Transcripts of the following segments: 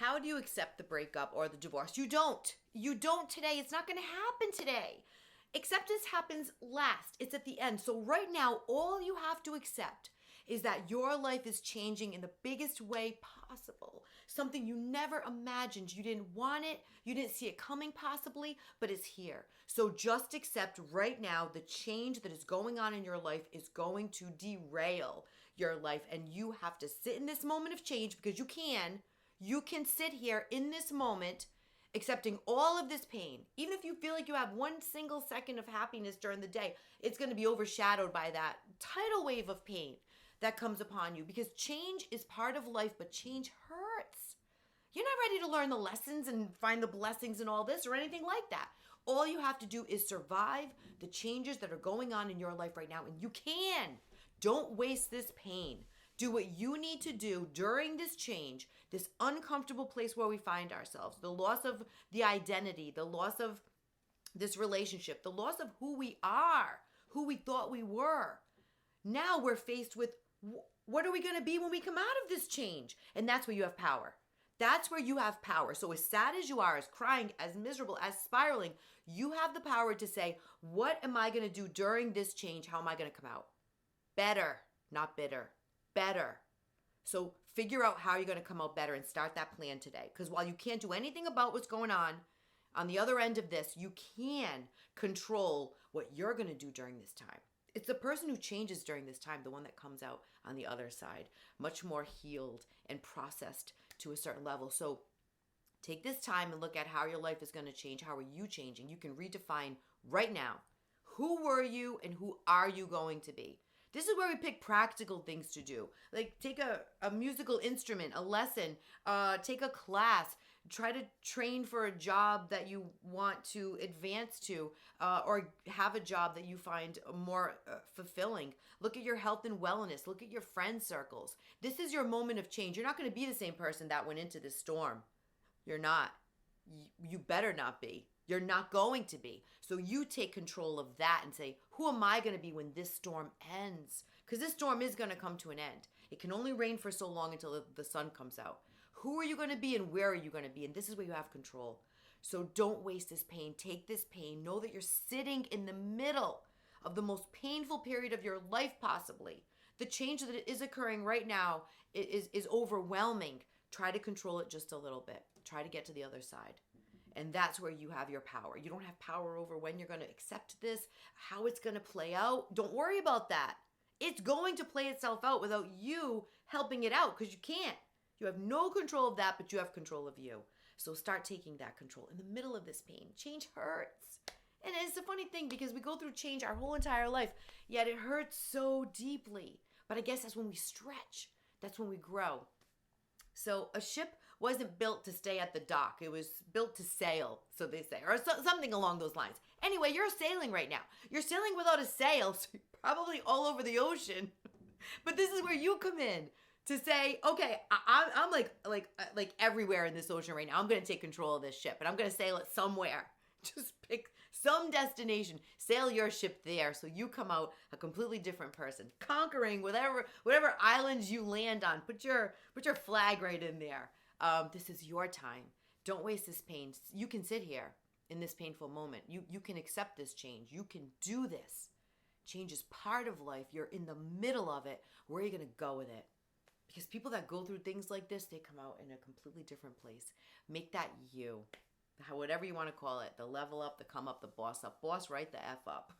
how do you accept the breakup or the divorce? You don't. You don't today. It's not going to happen today. Acceptance happens last. It's at the end. So right now, all you have to accept is that your life is changing in the biggest way possible. Something you never imagined. You didn't want it. You didn't see it coming possibly, but it's here. So just accept right now the change that is going on in your life is going to derail your life. And you have to sit in this moment of change because you can. You can sit here in this moment accepting all of this pain. Even if you feel like you have one single second of happiness during the day, it's going to be overshadowed by that tidal wave of pain that comes upon you because change is part of life, but change hurts. You're not ready to learn the lessons and find the blessings in all this or anything like that. All you have to do is survive the changes that are going on in your life right now, and you can. Don't waste this pain. Do what you need to do during this change, this uncomfortable place where we find ourselves, the loss of the identity, the loss of this relationship, the loss of who we are, who we thought we were. Now we're faced with what are we going to be when we come out of this change? And that's where you have power. That's where you have power. So as sad as you are, as crying, as miserable, as spiraling, you have the power to say, what am I going to do during this change? How am I going to come out? Better, not bitter. Better. So figure out how you're going to come out better and start that plan today. Because while you can't do anything about what's going on the other end of this, you can control what you're going to do during this time. It's the person who changes during this time, the one that comes out on the other side, much more healed and processed to a certain level. So take this time and look at how your life is going to change. How are you changing? You can redefine right now. Who were you and who are you going to be? This is where we pick practical things to do. Like take a musical instrument, a lesson, take a class, try to train for a job that you want to advance to, or have a job that you find more fulfilling. Look at your health and wellness. Look at your friend circles. This is your moment of change. You're not going to be the same person that went into this storm. You're not. You better not be. You're not going to be. So you take control of that and say, who am I going to be when this storm ends? Because this storm is going to come to an end. It can only rain for so long until the sun comes out. Who are you going to be and where are you going to be? And this is where you have control. So don't waste this pain. Take this pain. Know that you're sitting in the middle of the most painful period of your life possibly. The change that is occurring right now is overwhelming. Try to control it just a little bit. Try to get to the other side. And that's where you have your power. You don't have power over when you're going to accept this, how it's going to play out. Don't worry about that. It's going to play itself out without you helping it out because you can't. You have no control of that, but you have control of you. So start taking that control in the middle of this pain. Change hurts. And it's a funny thing because we go through change our whole entire life, yet it hurts so deeply. But I guess that's when we stretch. That's when we grow. So a ship wasn't built to stay at the dock. It was built to sail, so they say, or something along those lines. Anyway, you're sailing right now. You're sailing without a sail, so you're probably all over the ocean. But this is where you come in to say, okay, I'm like everywhere in this ocean right now. I'm going to take control of this ship, and I'm going to sail it somewhere. Just pick some destination, sail your ship there so you come out a completely different person, conquering whatever islands you land on. Put your flag right in there. This is your time. Don't waste this pain. You can sit here in this painful moment. You can accept this change. You can do this. Change is part of life. You're in the middle of it. Where are you going to go with it? Because people that go through things like this, they come out in a completely different place. Make that you. Whatever you want to call it, the level up, the come up, the boss up. Boss right the F up.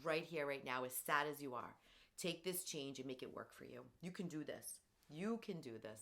Right here, right now, as sad as you are. Take this change and make it work for you. You can do this. You can do this.